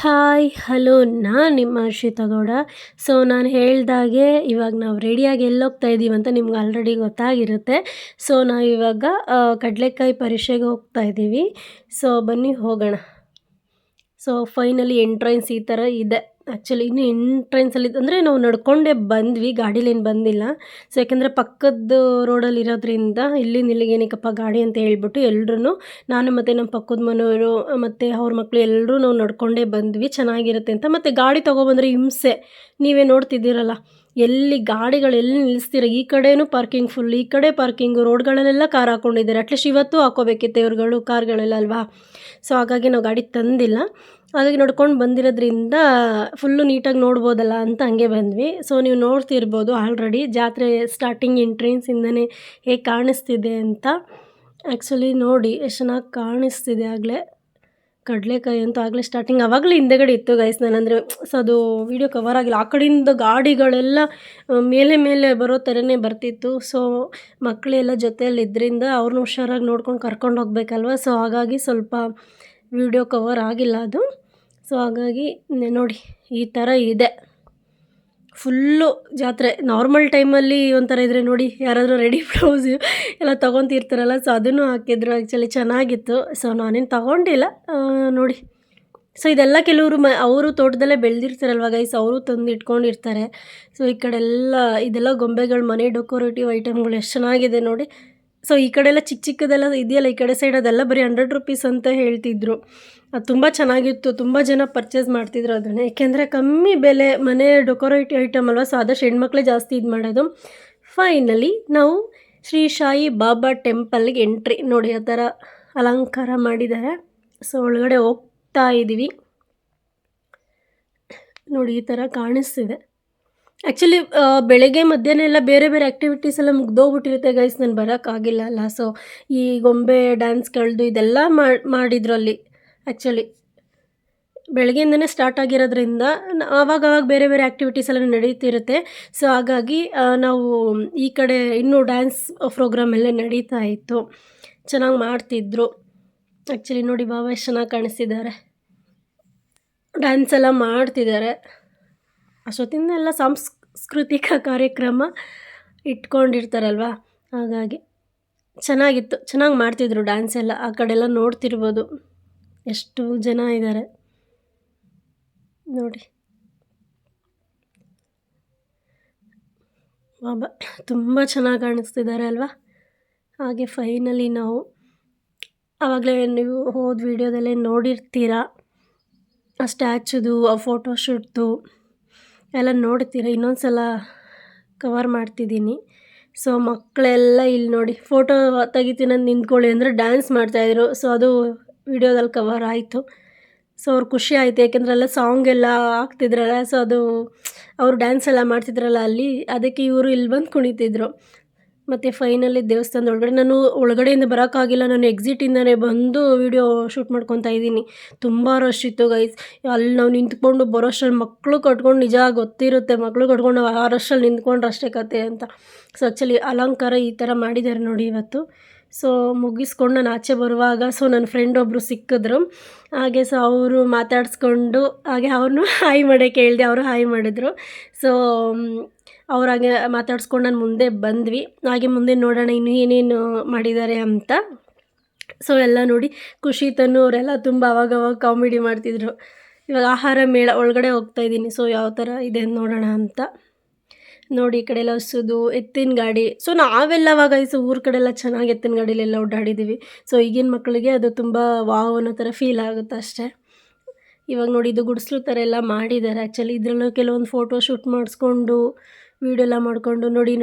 Hi hello ನಾನು ನಿಮ್ಮ ಹರ್ಷಿತಾ ಗೌಡ. ನಾನು ಹೇಳ್ದಾಗೆ ಇವಾಗ ನಾವು ರೆಡಿಯಾಗಿ ಎಲ್ಲೋಗ್ತಾ ಇದ್ದೀವಿ ಅಂತ ನಿಮ್ಗೆ ಆಲ್ರೆಡಿ ಗೊತ್ತಾಗಿರುತ್ತೆ. ನಾವಿವಾಗ ಕಡಲೆಕಾಯಿ ಪರಿಷೆಗೆ ಹೋಗ್ತಾ ಇದ್ದೀವಿ. ಬನ್ನಿ ಹೋಗೋಣ. ಫೈನಲಿ ಎಂಟ್ರೆನ್ಸ್ ಈ ಥರ ಇದೆ. ಆ್ಯಕ್ಚುಲಿ ಇನ್ನೂ ಎಂಟ್ರೆನ್ಸಲ್ಲಿ ಅಂದರೆ ನಾವು ನಡ್ಕೊಂಡೇ ಬಂದ್ವಿ, ಗಾಡೀಲೇನು ಬಂದಿಲ್ಲ. ಯಾಕೆಂದರೆ ಪಕ್ಕದ ರೋಡಲ್ಲಿ ಇರೋದ್ರಿಂದ ಇಲ್ಲಿಂದ ಇಲ್ಲಿಗೆ ಏನಕ್ಕಪ್ಪ ಗಾಡಿ ಅಂತ ಹೇಳ್ಬಿಟ್ಟು ಎಲ್ರೂ, ನಾನು ಮತ್ತು ನಮ್ಮ ಪಕ್ಕದ ಮನೆಯವರು ಮತ್ತು ಅವ್ರ ಮಕ್ಕಳು ಎಲ್ಲರೂ ನಾವು ನಡ್ಕೊಂಡೇ ಬಂದ್ವಿ, ಚೆನ್ನಾಗಿರುತ್ತೆ ಅಂತ. ಮತ್ತು ಗಾಡಿ ತೊಗೊಬಂದರೆ ಹಿಂಸೆ, ನೀವೇ ನೋಡ್ತಿದ್ದೀರಲ್ಲ, ಎಲ್ಲಿ ಗಾಡಿಗಳು ಎಲ್ಲಿ ನಿಲ್ಲಿಸ್ತೀರ, ಈ ಕಡೆಯೂ ಪಾರ್ಕಿಂಗ್ ಫುಲ್, ಈ ಕಡೆ ಪಾರ್ಕಿಂಗು, ರೋಡ್ಗಳಲ್ಲೆಲ್ಲ ಕಾರ್ ಹಾಕ್ಕೊಂಡಿದ್ದಾರೆ. ಅಟ್ಲೀಸ್ಟ್ ಇವತ್ತು ಹಾಕ್ಕೋಬೇಕಿತ್ತು ಇವ್ರುಗಳು ಕಾರ್ಗಳೆಲ್ಲ ಅಲ್ವಾ. ಹಾಗಾಗಿ ನಾವು ಗಾಡಿ ತಂದಿಲ್ಲ. ಹಾಗಾಗಿ ನಡ್ಕೊಂಡು ಬಂದಿರೋದ್ರಿಂದ ಫುಲ್ಲು ನೀಟಾಗಿ ನೋಡ್ಬೋದಲ್ಲ ಅಂತ ಹಂಗೆ ಬಂದ್ವಿ. ನೀವು ನೋಡ್ತಿರ್ಬೋದು ಆಲ್ರೆಡಿ ಜಾತ್ರೆ ಸ್ಟಾರ್ಟಿಂಗ್ ಎಂಟ್ರೆನ್ಸಿಂದನೇ ಹೇಗೆ ಕಾಣಿಸ್ತಿದೆ ಅಂತ. ಆ್ಯಕ್ಚುಲಿ ನೋಡಿ ಎಷ್ಟು ಚೆನ್ನಾಗಿ ಕಾಣಿಸ್ತಿದೆ. ಆಗಲೇ ಕಡಲೆಕಾಯಿ ಅಂತೂ ಆಗಲೇ ಸ್ಟಾರ್ಟಿಂಗ್ ಆವಾಗಲೇ ಹಿಂದೆಗಡೆ ಇತ್ತು ಗೈಸ್. ನಾನಂದರೆ ಅದು ವೀಡಿಯೋ ಕವರ್ ಆಗಿಲ್ಲ. ಆ ಕಡೆಯಿಂದ ಗಾಡಿಗಳೆಲ್ಲ ಮೇಲೆ ಮೇಲೆ ಬರೋ ಥರನೇ ಬರ್ತಿತ್ತು. ಮಕ್ಕಳೆಲ್ಲ ಜೊತೆಯಲ್ಲಿದ್ದರಿಂದ ಅವ್ರನ್ನ ಹುಷಾರಾಗಿ ನೋಡ್ಕೊಂಡು ಕರ್ಕೊಂಡು ಹೋಗ್ಬೇಕಲ್ವ. ಹಾಗಾಗಿ ಸ್ವಲ್ಪ ವೀಡಿಯೋ ಕವರ್ ಆಗಿಲ್ಲ ಅದು. ಹಾಗಾಗಿ ನೋಡಿ ಈ ಥರ ಇದೆ ಫುಲ್ಲು ಜಾತ್ರೆ. ನಾರ್ಮಲ್ ಟೈಮಲ್ಲಿ ಒಂಥರ ಇದ್ರೆ ನೋಡಿ, ಯಾರಾದರೂ ರೆಡಿ ಬ್ಲೌಸು ಎಲ್ಲ ತೊಗೊತಿರ್ತಾರಲ್ಲ, ಅದನ್ನು ಹಾಕಿದ್ರು. ಆ್ಯಕ್ಚುಲಿ ಚೆನ್ನಾಗಿತ್ತು. ನಾನೇನು ತೊಗೊಂಡಿಲ್ಲ ನೋಡಿ. ಇದೆಲ್ಲ ಕೆಲವರು ಅವರು ತೋಟದಲ್ಲೇ ಬೆಳೆದಿರ್ತಾರಲ್ವ ಗೈಸ್, ಅವರು ತಂದು ಇಟ್ಕೊಂಡಿರ್ತಾರೆ. ಈ ಕಡೆ ಎಲ್ಲ ಇದೆಲ್ಲ ಗೊಂಬೆಗಳು, ಮನೆ ಡೆಕೋರೇಟಿವ್ ಐಟಮ್ಗಳು ಎಷ್ಟು ಚೆನ್ನಾಗಿದೆ ನೋಡಿ. ಈ ಕಡೆ ಎಲ್ಲ ಚಿಕ್ಕ ಚಿಕ್ಕದೆಲ್ಲ ಇದೆಯಲ್ಲ, ಈ ಕಡೆ ಸೈಡ್ ಅದೆಲ್ಲ ಬರೀ 100 ರೂಪೀಸ್ ಅಂತ ಹೇಳ್ತಿದ್ರು. ಅದು ತುಂಬ ಚೆನ್ನಾಗಿತ್ತು, ತುಂಬ ಜನ ಪರ್ಚೇಸ್ ಮಾಡ್ತಿದ್ರು ಅದನ್ನು. ಏಕೆಂದರೆ ಕಮ್ಮಿ ಬೆಲೆ, ಮನೆ ಡೆಕೋರೇಟಿವ್ ಐಟಮ್ ಅಲ್ವ. ಆದಷ್ಟು ಹೆಣ್ಮಕ್ಳೇ ಜಾಸ್ತಿ ಇದು ಮಾಡೋದು. ಫೈನಲಿ ನಾವು ಶ್ರೀ ಸಾಯಿ ಬಾಬಾ ಟೆಂಪಲ್ಗೆ ಎಂಟ್ರಿ ನೋಡಿ, ಆ ಥರ ಅಲಂಕಾರ ಮಾಡಿದ್ದಾರೆ. ಒಳಗಡೆ ಹೋಗ್ತಾ ಇದ್ದೀವಿ ನೋಡಿ, ಈ ಥರ ಕಾಣಿಸ್ತಿದೆ. ಆ್ಯಕ್ಚುಲಿ ಬೆಳಗ್ಗೆ ಮಧ್ಯಾಹ್ನ ಎಲ್ಲ ಬೇರೆ ಬೇರೆ ಆ್ಯಕ್ಟಿವಿಟೀಸ್ ಎಲ್ಲ ಮುಗ್ದೋಗ್ಬಿಟ್ಟಿರುತ್ತೆ ಗೈಸ್, ನಾನು ಬರೋಕ್ಕಾಗಿಲ್ಲ ಅಲ್ಲ. ಈ ಗೊಂಬೆ ಡ್ಯಾನ್ಸ್ಗಳದ್ದು ಇದೆಲ್ಲ ಮಾಡಿದ್ರು ಅಲ್ಲಿ. ಆ್ಯಕ್ಚುಲಿ ಬೆಳಗ್ಗೆಯಿಂದನೇ ಸ್ಟಾರ್ಟ್ ಆಗಿರೋದ್ರಿಂದ ಆವಾಗವಾಗ ಬೇರೆ ಬೇರೆ ಆ್ಯಕ್ಟಿವಿಟೀಸ್ ಎಲ್ಲ ನಡೀತಿರುತ್ತೆ. ಹಾಗಾಗಿ ನಾವು ಈ ಕಡೆ ಇನ್ನೂ ಡ್ಯಾನ್ಸ್ ಪ್ರೋಗ್ರಾಮ್ ಎಲ್ಲ ನಡೀತಾ ಇತ್ತು, ಚೆನ್ನಾಗಿ ಮಾಡ್ತಿದ್ರು. ಆ್ಯಕ್ಚುಲಿ ನೋಡಿ ಬಾಬಾ ಎಷ್ಟು ಚೆನ್ನಾಗಿ ಕಾಣಿಸ್ತಿದ್ದಾರೆ, ಡ್ಯಾನ್ಸ್ ಎಲ್ಲ ಮಾಡ್ತಿದ್ದಾರೆ. ಅಷ್ಟೊತ್ತಿಂದ ಎಲ್ಲ ಸಾಂಸ್ಕೃತಿಕ ಕಾರ್ಯಕ್ರಮ ಇಟ್ಕೊಂಡಿರ್ತಾರಲ್ವ, ಹಾಗಾಗಿ ಚೆನ್ನಾಗಿತ್ತು, ಚೆನ್ನಾಗಿ ಮಾಡ್ತಿದ್ರು ಡ್ಯಾನ್ಸ್ ಎಲ್ಲ. ಆ ಕಡೆ ಎಲ್ಲ ನೋಡ್ತಿರ್ಬೋದು ಎಷ್ಟು ಜನ ಇದ್ದಾರೆ ನೋಡಿ. ಬಾಬಾ ತುಂಬ ಚೆನ್ನಾಗಿ ಕಾಣಿಸ್ತಿದ್ದಾರೆ ಅಲ್ವಾ. ಹಾಗೆ ಫೈನಲಿ ನಾವು ಆವಾಗಲೇ ನೀವು ಹೋದ ವೀಡಿಯೋದಲ್ಲೇ ನೋಡಿರ್ತೀರ, ಆ ಸ್ಟ್ಯಾಚುದು, ಆ ಫೋಟೋಶೂಟ್ದು ಎಲ್ಲ ನೋಡ್ತೀರ. ಇನ್ನೊಂದು ಸಲ ಕವರ್ ಮಾಡ್ತಿದ್ದೀನಿ. ಮಕ್ಕಳೆಲ್ಲ ಇಲ್ಲಿ ನೋಡಿ ಫೋಟೋ ತೆಗಿತೀನಿ ನಿಂತ್ಕೊಳ್ಳಿ ಅಂದರೆ ಡ್ಯಾನ್ಸ್ ಮಾಡ್ತಾಯಿದ್ರು. ಅದು ವೀಡಿಯೋದಲ್ಲಿ ಕವರ್ ಆಯಿತು. ಅವ್ರು ಖುಷಿ ಆಯಿತು, ಯಾಕೆಂದರೆ ಎಲ್ಲ ಸಾಂಗ್ ಎಲ್ಲ ಹಾಕ್ತಿದ್ರಲ್ಲ. ಅದು ಅವರು ಡ್ಯಾನ್ಸ್ ಎಲ್ಲ ಮಾಡ್ತಿದ್ರಲ್ಲ ಅಲ್ಲಿ, ಅದಕ್ಕೆ ಇವರು ಇಲ್ಲಿ ಬಂದು ಕುಣಿತಿದ್ರು. ಮತ್ತು ಫೈನಲಿ ದೇವಸ್ಥಾನದ ಒಳಗಡೆ, ನಾನು ಒಳಗಡೆಯಿಂದ ಬರೋಕ್ಕಾಗಿಲ್ಲ, ನಾನು ಎಕ್ಸಿಟಿಂದನೇ ಬಂದು ವೀಡಿಯೋ ಶೂಟ್ ಮಾಡ್ಕೊತಾ ಇದ್ದೀನಿ. ತುಂಬ ರಶ್ ಇತ್ತು ಗೈಸ್. ಅಲ್ಲಿ ನಾವು ನಿಂತ್ಕೊಂಡು ಬರೋಷ್ಟರಲ್ಲಿ ಮಕ್ಕಳು ಕಟ್ಕೊಂಡು, ನಿಜ ಗೊತ್ತಿರುತ್ತೆ ಮಕ್ಕಳು ಕಟ್ಕೊಂಡು ಆ ರಶಲ್ಲಿ ನಿಂತ್ಕೊಂಡ್ರೆ ಅಷ್ಟೇ ಕತೆ ಅಂತ. ಆ್ಯಕ್ಚುಲಿ ಅಲಂಕಾರ ಈ ಥರ ಮಾಡಿದ್ದಾರೆ ನೋಡಿ ಇವತ್ತು. ಮುಗಿಸ್ಕೊಂಡು ನಾನು ಆಚೆ ಬರುವಾಗ ನನ್ನ ಫ್ರೆಂಡ್ ಒಬ್ಬರು ಸಿಕ್ಕಿದ್ರು. ಹಾಗೆ ಅವರು ಮಾತಾಡಿಸ್ಕೊಂಡು, ಹಾಗೆ ಅವ್ರನ್ನೂ ಹಾಯ್ ಮಾಡೋಕ್ಕೆ ಹೇಳಿದೆ, ಅವರು ಹಾಯ್ ಮಾಡಿದ್ರು. ಅವ್ರಾಗೆ ಮಾತಾಡ್ಸ್ಕೊಂಡು ನಾನು ಮುಂದೆ ಬಂದ್ವಿ. ಹಾಗೆ ಮುಂದೆ ನೋಡೋಣ ಇನ್ನು ಏನೇನು ಮಾಡಿದ್ದಾರೆ ಅಂತ. ಎಲ್ಲ ನೋಡಿ ಖುಷಿ, ತನು ಅವರೆಲ್ಲ ತುಂಬ ಅವಾಗವಾಗ ಕಾಮಿಡಿ ಮಾಡ್ತಿದ್ರು. ಇವಾಗ ಆಹಾರ ಮೇಳ ಒಳಗಡೆ ಹೋಗ್ತಾಯಿದ್ದೀನಿ. ಯಾವ ಥರ ಇದೆ ನೋಡೋಣ ಅಂತ ನೋಡಿ. ಈ ಕಡೆ ಎಲ್ಲ ಹಸುದು, ಎತ್ತಿನ ಗಾಡಿ. ನಾವೆಲ್ಲವಾಗ ಊರ ಕಡೆ ಎಲ್ಲ ಚೆನ್ನಾಗಿ ಎತ್ತಿನ ಗಾಡಿಲೆಲ್ಲ ಓಡಾಡಿದ್ದೀವಿ. ಈಗಿನ ಮಕ್ಕಳಿಗೆ ಅದು ತುಂಬ ವಾವ್ ಅನ್ನೋ ಥರ ಫೀಲ್ ಆಗುತ್ತೆ ಅಷ್ಟೇ. ಇವಾಗ ನೋಡಿ ಇದು ಗುಡಿಸ್ಲು ಥರ ಎಲ್ಲ ಮಾಡಿದ್ದಾರೆ. ಆ್ಯಕ್ಚುಲಿ ಇದರಲ್ಲೂ ಕೆಲವೊಂದು ಫೋಟೋ ಶೂಟ್ ಮಾಡಿಸ್ಕೊಂಡು ವೀಡಿಯೋ ಎಲ್ಲ ಮಾಡಿಕೊಂಡು ನೋಡಿ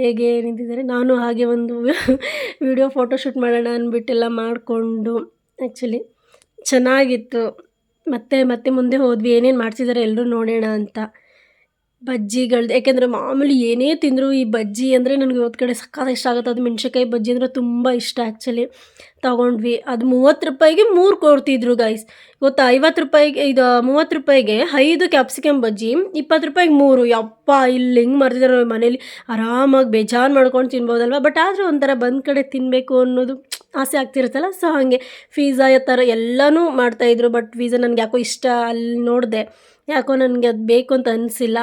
ಹೇಗೆ ನಿಂತಿದ್ದಾರೆ. ನಾನು ಹಾಗೆ ಒಂದು ವೀಡಿಯೋ ಫೋಟೋ ಶೂಟ್ ಮಾಡೋಣ ಅಂದ್ಬಿಟ್ಟೆಲ್ಲ ಮಾಡಿಕೊಂಡು, ಆ್ಯಕ್ಚುಲಿ ಚೆನ್ನಾಗಿತ್ತು. ಮತ್ತೆ ಮುಂದೆ ಹೋದ್ವಿ, ಏನೇನು ಮಾಡ್ತಿದ್ದಾರೆ ಎಲ್ಲರೂ ನೋಡೋಣ ಅಂತ. ಬಜ್ಜಿಗಳ್ದು, ಯಾಕೆಂದರೆ ಮಾಮೂಲಿ ಏನೇ ತಿಂದರೂ ಈ ಬಜ್ಜಿ ಅಂದರೆ ನನಗೆ ಇವತ್ತು ಕಡೆ ಸಕ್ಕತ್ತ ಇಷ್ಟ ಆಗುತ್ತೆ. ಅದು ಮೆಣ್ಸಿನ್ಕಾಯಿ ಬಜ್ಜಿ ಅಂದರೆ ತುಂಬ ಇಷ್ಟ. ಆ್ಯಕ್ಚುಲಿ ತೊಗೊಂಡ್ವಿ, ಅದು 30 ರೂಪಾಯಿಗೆ 3 ಕೊಡ್ತಿದ್ರು ಗೈಸ್. ಗೊತ್ತಾ, 50 ರೂಪಾಯಿಗೆ ಇದು 30 ರೂಪಾಯಿಗೆ 5 ಕ್ಯಾಪ್ಸಿಕಮ್ ಬಜ್ಜಿ, 20 ರೂಪಾಯಿಗೆ 3. ಯಪ್ಪ, ಇಲ್ಲಿ ಹೆಂಗೆ ಮಾಡ್ತಿದ್ದಾರೆ ಮನೇಲಿ, ಆರಾಮಾಗಿ ಬೇಜಾರು ಮಾಡ್ಕೊಂಡು ತಿನ್ಬೋದಲ್ವ. ಬಟ್ ಆದರೆ ಒಂಥರ ಬಂದ ಕಡೆ ತಿನ್ನಬೇಕು ಅನ್ನೋದು ಆಸೆ ಆಗ್ತಿರುತ್ತಲ್ಲ. ಸೊ ಹಾಗೆ ಪಿಜ್ಜಾ ಥರ ಎಲ್ಲನೂ ಮಾಡ್ತಾಯಿದ್ರು. ಬಟ್ ಪಿಜ್ಜಾ ನನಗೆ ಯಾಕೋ ಇಷ್ಟ, ಅಲ್ಲಿ ನೋಡಿದೆ ಯಾಕೋ ನನಗೆ ಅದು ಬೇಕು ಅಂತ ಅನಿಸಿಲ್ಲ.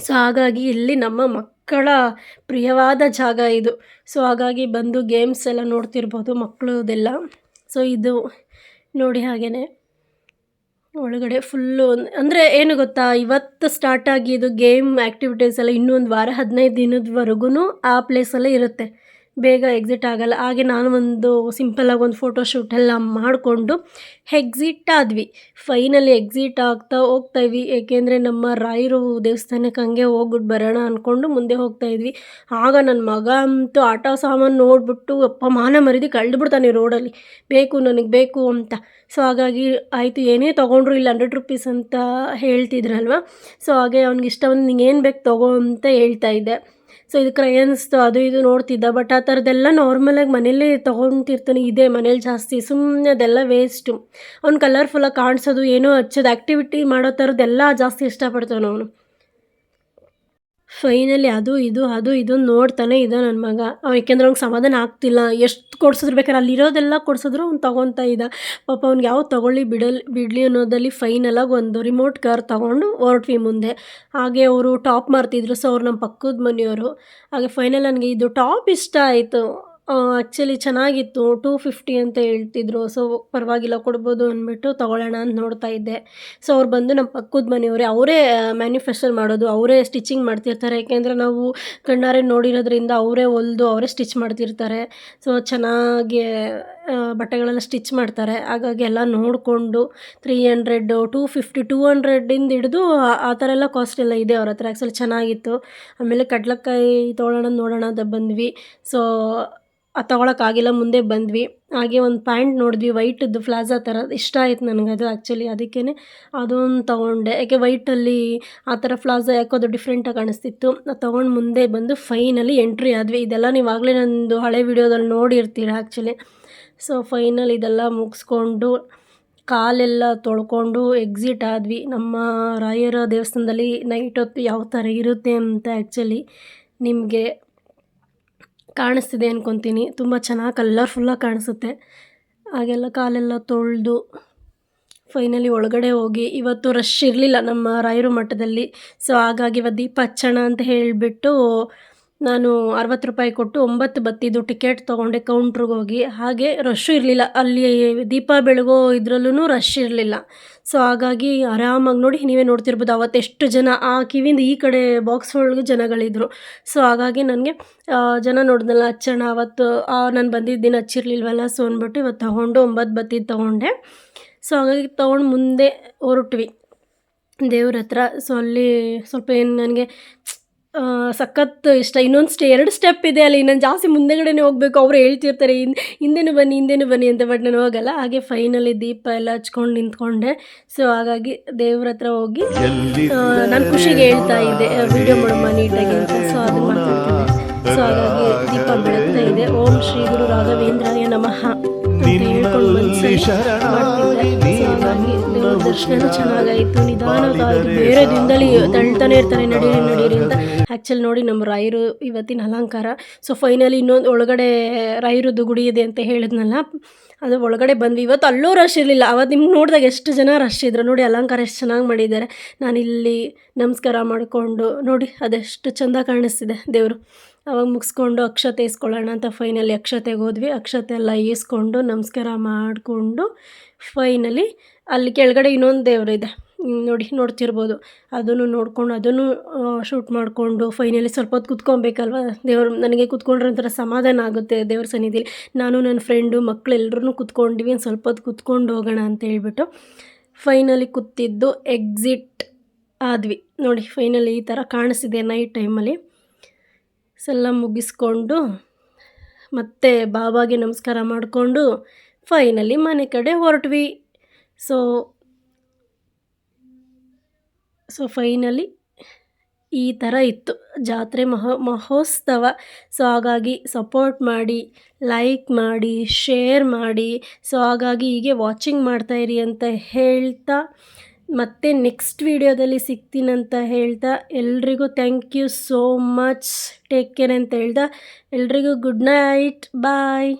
ಸೊ ಹಾಗಾಗಿ ಇಲ್ಲಿ ನಮ್ಮ ಮಕ್ಕಳ ಪ್ರಿಯವಾದ ಜಾಗ ಇದು. ಸೊ ಹಾಗಾಗಿ ಬಂದು ಗೇಮ್ಸ್ ಎಲ್ಲ ನೋಡ್ತಿರ್ಬೋದು ಮಕ್ಕಳದೆಲ್ಲ. ಸೊ ಇದು ನೋಡಿ ಹಾಗೆಯೇ ಒಳಗಡೆ ಫುಲ್ಲು ಅಂದರೆ ಏನು ಗೊತ್ತಾ, ಇವತ್ತು ಸ್ಟಾರ್ಟ್ ಆಗಿದ್ದು ಗೇಮ್ ಆ್ಯಕ್ಟಿವಿಟೀಸ್ ಎಲ್ಲ ಇನ್ನೂ ಒಂದು ವಾರ 15 ದಿನದವರೆಗೂ ಆ ಪ್ಲೇಸಲ್ಲೇ ಇರುತ್ತೆ, ಬೇಗ ಎಕ್ಸಿಟ್ ಆಗೋಲ್ಲ. ಹಾಗೆ ನಾನು ಒಂದು ಸಿಂಪಲ್ಲಾಗಿ ಒಂದು ಫೋಟೋಶೂಟ್ ಎಲ್ಲ ಮಾಡಿಕೊಂಡು ಎಕ್ಸಿಟ್ ಆದ್ವಿ. ಫೈನಲಿ ಎಕ್ಸಿಟ್ ಆಗ್ತಾ ಹೋಗ್ತಾಯಿದ್ವಿ, ಏಕೆಂದರೆ ನಮ್ಮ ರಾಯರು ದೇವಸ್ಥಾನಕ್ಕೆ ಹಂಗೆ ಹೋಗ್ಬಿಟ್ಟು ಬರೋಣ ಅಂದ್ಕೊಂಡು ಮುಂದೆ ಹೋಗ್ತಾಯಿದ್ವಿ. ಆಗ ನನ್ನ ಮಗ ಅಂತೂ ಆಟ ಸಾಮಾನು ನೋಡಿಬಿಟ್ಟು ಅಪ್ಪ ಮಾನ ಮರ್ಯಾದೆ ಕಳೆದ್ಬಿಡ್ತಾನೆ ರೋಡಲ್ಲಿ, ನನಗೆ ಬೇಕು ಅಂತ. ಸೊ ಹಾಗಾಗಿ ಆಯಿತು, ಏನೇ ತೊಗೊಂಡ್ರು ಇಲ್ಲಿ 100 ರೂಪೀಸ್ ಅಂತ ಹೇಳ್ತಿದ್ರಲ್ವ. ಸೊ ಹಾಗೆ ಅವ್ನಿಗೆ ಇಷ್ಟ ಬಂದು ನಿಂಗೆ ಏನು ಬೇಕು ತೊಗೋ ಅಂತ ಹೇಳ್ತಾ ಇದ್ದೆ. ಸೊ ಇದು ಕ್ರಯನ್ಸ್ದು ಅದು ಇದು ನೋಡ್ತಿದ್ದ. ಬಟ್ ಆ ಥರದ್ದೆಲ್ಲ ನಾರ್ಮಲಾಗಿ ಮನೇಲೇ ತೊಗೊತಿರ್ತಾನೆ, ಇದೆ ಮನೇಲಿ ಜಾಸ್ತಿ, ಸುಮ್ಮನೆ ಅದೆಲ್ಲ ವೇಸ್ಟು. ಅವ್ನು ಕಲರ್ಫುಲ್ಲಾಗಿ ಕಾಣಿಸೋದು, ಏನೋ ಹಚ್ಚೋದು, ಆ್ಯಕ್ಟಿವಿಟಿ ಮಾಡೋ ಥರದ್ದೆಲ್ಲ ಜಾಸ್ತಿ ಇಷ್ಟಪಡ್ತಾನೆ ಅವನು. ಫೈನಲಿ ಅದು ಇದು ನೋಡ್ತಾನೆ ಇದ್ದ ನನ್ನ ಮಗ. ಏಕೆಂದ್ರೆ ಅವ್ನಿಗೆ ಸಮಾಧಾನ ಆಗ್ತಿಲ್ಲ, ಎಷ್ಟು ಕೊಡ್ಸಿದ್ರು ಬೇಕಾದ್ರೆ ಅಲ್ಲಿರೋದೆಲ್ಲ ಕೊಡ್ಸಿದ್ರು ಅವ್ನು ತೊಗೊತಾ ಇದ್ದ. ಪಾಪ ಅವ್ನಿಗೆ ಯಾವ್ದು ತೊಗೊಳ್ಳಿ ಬಿಡಲಿ ಅನ್ನೋದಲ್ಲಿ ಫೈನಲಾಗಿ ಒಂದು ರಿಮೋಟ್ ಕಾರ್ ತೊಗೊಂಡು ಹೊರಟ್ವಿ ಮುಂದೆ. ಹಾಗೆ ಅವರು ಟಾಪ್ ಮಾರ್ತಿದ್ರು. ಸೊ ಅವ್ರು ನಮ್ಮ ಪಕ್ಕದ ಮನೆಯವರು. ಹಾಗೆ ಫೈನಲ್ ನನಗೆ ಇದು ಟಾಪ್ ಇಷ್ಟ ಆಯಿತು. ಆ್ಯಕ್ಚುಲಿ ಚೆನ್ನಾಗಿತ್ತು, 250 ಅಂತ ಹೇಳ್ತಿದ್ರು. ಸೊ ಪರವಾಗಿಲ್ಲ ಕೊಡ್ಬೋದು ಅಂದ್ಬಿಟ್ಟು ತೊಗೊಳ್ಳೋಣ ಅಂತ ನೋಡ್ತಾ ಇದ್ದೆ. ಸೊ ಅವ್ರು ಬಂದು ನಮ್ಮ ಪಕ್ಕದ ಮನೆಯವರೇ, ಅವರೇ ಮ್ಯಾನುಫ್ಯಾಕ್ಚರ್ ಮಾಡೋದು, ಅವರೇ ಸ್ಟಿಚಿಂಗ್ ಮಾಡ್ತಿರ್ತಾರೆ. ಯಾಕೆಂದರೆ ನಾವು ಕಣ್ಣಾರೆ ನೋಡಿರೋದ್ರಿಂದ ಅವರೇ ಹೊಲ್ದು ಅವರೇ ಸ್ಟಿಚ್ ಮಾಡ್ತಿರ್ತಾರೆ. ಸೊ ಚೆನ್ನಾಗಿ ಬಟ್ಟೆಗಳೆಲ್ಲ ಸ್ಟಿಚ್ ಮಾಡ್ತಾರೆ. ಹಾಗಾಗಿ ಎಲ್ಲ ನೋಡಿಕೊಂಡು 300, 250, 200ಇಂದ ಹಿಡಿದು ಆ ಥರ ಎಲ್ಲ ಕಾಸ್ಟ್ ಎಲ್ಲ ಇದೆ ಅವ್ರ ಹತ್ರ. ಆ್ಯಕ್ಚುಲಿ ಚೆನ್ನಾಗಿತ್ತು. ಆಮೇಲೆ ಕಡ್ಲೆಕಾಯಿ ನೋಡೋಣ ಅಂತ ಬಂದ್ವಿ. ಸೊ ಅದು ತೊಗೊಳಕ್ಕಾಗಿಲ್ಲ, ಮುಂದೆ ಬಂದ್ವಿ. ಹಾಗೆ ಒಂದು ಪ್ಯಾಂಟ್ ನೋಡಿದ್ವಿ, ವೈಟದ್ದು ಪ್ಲಾಜಾ ಥರ, ಇಷ್ಟ ಆಯ್ತು ನನಗದು. ಆ್ಯಕ್ಚುಲಿ ಅದಕ್ಕೇ ಅದೊಂದು ತೊಗೊಂಡೆ. ಯಾಕೆ ವೈಟಲ್ಲಿ ಆ ಥರ ಪ್ಲಾಜಾ ಯಾಕೋ ಅದು ಡಿಫ್ರೆಂಟಾಗಿ ಕಾಣಿಸ್ತಿತ್ತು. ಅದು ತೊಗೊಂಡು ಮುಂದೆ ಬಂದು ಫೈನಲಿ ಎಂಟ್ರಿ ಆದ್ವಿ. ಇದೆಲ್ಲ ನೀವು ಆಗಲೇ ನಂದು ಹಳೆ ವೀಡಿಯೋದಲ್ಲಿ ನೋಡಿರ್ತೀರ ಆ್ಯಕ್ಚುಲಿ. ಸೊ ಫೈನಲ್ ಇದೆಲ್ಲ ಮುಗಿಸ್ಕೊಂಡು ಕಾಲೆಲ್ಲ ತೊಳ್ಕೊಂಡು ಎಕ್ಸಿಟ್ ಆದ್ವಿ. ನಮ್ಮ ರಾಯರ ದೇವಸ್ಥಾನದಲ್ಲಿ ನೈಟ್ ಹೊತ್ತು ಯಾವ ಥರ ಇರುತ್ತೆ ಅಂತ ಆ್ಯಕ್ಚುಲಿ ನಿಮಗೆ ಕಾಣಿಸ್ತಿದೆ ಅಂದ್ಕೊತೀನಿ. ತುಂಬ ಚೆನ್ನಾಗಿ ಕಲರ್ಫುಲ್ಲಾಗಿ ಕಾಣಿಸುತ್ತೆ. ಹಾಗೆಲ್ಲ ಕಾಲೆಲ್ಲ ತೊಳೆದು ಫೈನಲಿ ಒಳಗಡೆ ಹೋಗಿ, ಇವತ್ತು ರಶ್ ಇರಲಿಲ್ಲ ನಮ್ಮ ರಾಯರ ಮಠದಲ್ಲಿ. ಸೊ ಹಾಗಾಗಿ ಇವತ್ತು ದೀಪ ಹಚ್ಚೋಣ ಅಂತ ಹೇಳಿಬಿಟ್ಟು ನಾನು 60 ರೂಪಾಯಿ ಕೊಟ್ಟು 9 ಬತ್ತಿದ್ದು ಟಿಕೆಟ್ ತೊಗೊಂಡೆ ಕೌಂಟ್ರಿಗೆ ಹೋಗಿ. ಹಾಗೆ ರಶ್ಶು ಇರಲಿಲ್ಲ, ಅಲ್ಲಿ ದೀಪ ಬೆಳಗೋ ಇದರಲ್ಲೂ ರಶ್ ಇರಲಿಲ್ಲ. ಸೊ ಹಾಗಾಗಿ ಆರಾಮಾಗಿ ನೋಡಿ, ನೀವೇ ನೋಡ್ತಿರ್ಬೋದು ಅವತ್ತೆಷ್ಟು ಜನ ಆ ಕಿವಿಯಿಂದ ಈ ಕಡೆ ಬಾಕ್ಸ್ ಒಳಗೆ ಜನಗಳಿದ್ರು. ಸೊ ಹಾಗಾಗಿ ನನಗೆ ಜನ ನೋಡಿದ್ನಲ್ಲ ಹಚ್ಚೋಣ, ಅವತ್ತು ನಾನು ಬಂದಿದ್ದ ದಿನ ಹಚ್ಚಿರ್ಲಿಲ್ವಲ್ಲ. ಸೊ ಅಂದ್ಬಿಟ್ಟು ಇವತ್ತು ತೊಗೊಂಡು 9 ಬತ್ತಿದ್ದು ತೊಗೊಂಡೆ. ಸೊ ಹಾಗಾಗಿ ತೊಗೊಂಡು ಮುಂದೆ ಹೊರಟ್ವಿ ದೇವ್ರ ಹತ್ರ. ಸೊ ಅಲ್ಲಿ ಸ್ವಲ್ಪ ಏನು ನನಗೆ ಸಖತ್ ಇಷ್ಟ. ಇನ್ನೊಂದು 2 ಸ್ಟೆಪ್ ಇದೆ ಅಲ್ಲಿ, ನಾನು ಜಾಸ್ತಿ ಮುಂದೆಗಡೆನೇ ಹೋಗಬೇಕು. ಅವರು ಹೇಳ್ತಿರ್ತಾರೆ ಹಿಂದೆನೂ ಬನ್ನಿ ಅಂತ. ಬಟ್ ನಾನು ಹೋಗಲ್ಲ. ಹಾಗೆ ಫೈನಲಿ ದೀಪ ಎಲ್ಲ ಹಚ್ಕೊಂಡು ನಿಂತ್ಕೊಂಡೆ. ಸೊ ಹಾಗಾಗಿ ದೇವ್ರ ಹತ್ರ ಹೋಗಿ ನಾನು ಖುಷಿಗೆ ಹೇಳ್ತಾ ಇದ್ದೆ ವಿಡಿಯೋ ಮಾಡಮ್ಮ ನೀಟಾಗಿ ಅಂತ. ಸೊ ಅದನ್ನು ಮಾತಾಡ್ತಿದ್ದೆ. ಸೊ ಹಾಗಾಗಿ ದೀಪ ಬೆಳಗ್ತಾ ಇದೆ. ಓಂ ಶ್ರೀ ಗುರು ರಾಘವೇಂದ್ರಾಯ ನಮಃ ಅಂತ ಹೇಳ್ಕೊಂಡು ಮಾಡ್ತಿದ್ದೆ. ಸೊ ಹಾಗಾಗಿ ದೇವ್ರ ದರ್ಶನ ಚೆನ್ನಾಗಾಯಿತು. ನಿಧಾನವಾಗಿ ಬೇರೆ ದಿನದಲ್ಲಿ ತಳ್ತಾನೆ ಇರ್ತಾರೆ ನಡೀರಿ ಅಂತ. ಆ್ಯಕ್ಚುಲಿ ನೋಡಿ ನಮ್ಮ ರಾಯರು ಇವತ್ತಿನ ಅಲಂಕಾರ. ಸೊ ಫೈನಲಿ ಇನ್ನೊಂದು ಒಳಗಡೆ ರಾಯರದ್ದು ಗುಡಿ ಇದೆ ಅಂತ ಹೇಳಿದ್ನಲ್ಲ, ಅದು ಒಳಗಡೆ ಬಂದ್ವಿ. ಇವತ್ತು ಅಲ್ಲೂ ರಶ್ ಇರಲಿಲ್ಲ. ಅವತ್ತು ನಿಮ್ಗೆ ನೋಡಿದಾಗ ಎಷ್ಟು ಜನ ರಶ್ ಇದ್ರು ನೋಡಿ, ಅಲಂಕಾರ ಎಷ್ಟು ಚೆನ್ನಾಗಿ ಮಾಡಿದ್ದಾರೆ. ನಾನಿಲ್ಲಿ ನಮಸ್ಕಾರ ಮಾಡಿಕೊಂಡು ನೋಡಿ ಅದೆಷ್ಟು ಚೆಂದ ಕಾಣಿಸ್ತಿದೆ ದೇವರು. ಅವಾಗ ಮುಗಿಸ್ಕೊಂಡು ಅಕ್ಷತೆ ಇಸ್ಕೊಳ್ಳೋಣ ಅಂತ ಫೈನಲಿ ಅಕ್ಷತೆಗೆ ಹೋದ್ವಿ. ಅಕ್ಷತೆ ಎಲ್ಲ ಈಸ್ಕೊಂಡು ನಮಸ್ಕಾರ ಮಾಡಿಕೊಂಡು ಫೈನಲಿ ಅಲ್ಲಿ ಕೆಳಗಡೆ ಇನ್ನೊಂದು ದೇವರಿದೆ ನೋಡಿ, ನೋಡ್ತಿರ್ಬೋದು. ಅದನ್ನು ನೋಡಿಕೊಂಡು ಅದನ್ನು ಶೂಟ್ ಮಾಡಿಕೊಂಡು ಫೈನಲಿ ಸ್ವಲ್ಪ ಹೊತ್ತು ಕುತ್ಕೊಬೇಕಲ್ವ ದೇವರು. ನನಗೆ ಕುತ್ಕೊಂಡ್ರೆ ಒಂಥರ ಸಮಾಧಾನ ಆಗುತ್ತೆ ದೇವ್ರ ಸನ್ನಿಧಿಲಿ. ನಾನು ನನ್ನ ಫ್ರೆಂಡು ಮಕ್ಕಳೆಲ್ಲರೂ ಕುತ್ಕೊಂಡಿವಿ, ಒಂದು ಸ್ವಲ್ಪ ಹೊತ್ತು ಕುತ್ಕೊಂಡು ಹೋಗೋಣ ಅಂತ ಹೇಳ್ಬಿಟ್ಟು ಫೈನಲಿ ಕೂತಿದ್ದು ಎಕ್ಸಿಟ್ ಆದ್ವಿ. ನೋಡಿ ಫೈನಲಿ ಈ ಥರ ಕಾಣಿಸ್ತಿದೆ ನೈಟ್ ಟೈಮಲ್ಲಿ. ಎಲ್ಲ ಮುಗಿಸ್ಕೊಂಡು ಮತ್ತೆ ಬಾಬಾಗೆ ನಮಸ್ಕಾರ ಮಾಡಿಕೊಂಡು ಫೈನಲಿ ಮನೆ ಕಡೆ ಹೊರಟ್ವಿ. ಸೊ ಫೈನಲಿ ಈ ಥರ ಇತ್ತು ಜಾತ್ರೆ ಮಹೋತ್ಸವ. ಸೊ ಹಾಗಾಗಿ ಸಪೋರ್ಟ್ ಮಾಡಿ, ಲೈಕ್ ಮಾಡಿ, ಶೇರ್ ಮಾಡಿ. ಸೊ ಹಾಗಾಗಿ ಹೀಗೆ ವಾಚಿಂಗ್ ಮಾಡ್ತಾಯಿರಿ ಅಂತ ಹೇಳ್ತಾ ಮತ್ತೆ ನೆಕ್ಸ್ಟ್ ವೀಡಿಯೋದಲ್ಲಿ ಸಿಗ್ತೀನಂತ ಹೇಳ್ತಾ ಎಲ್ರಿಗೂ thank you so much, take care ಅಂತ ಹೇಳ್ತಾ ಎಲ್ರಿಗೂ ಗುಡ್ ನೈಟ್, ಬಾಯ್.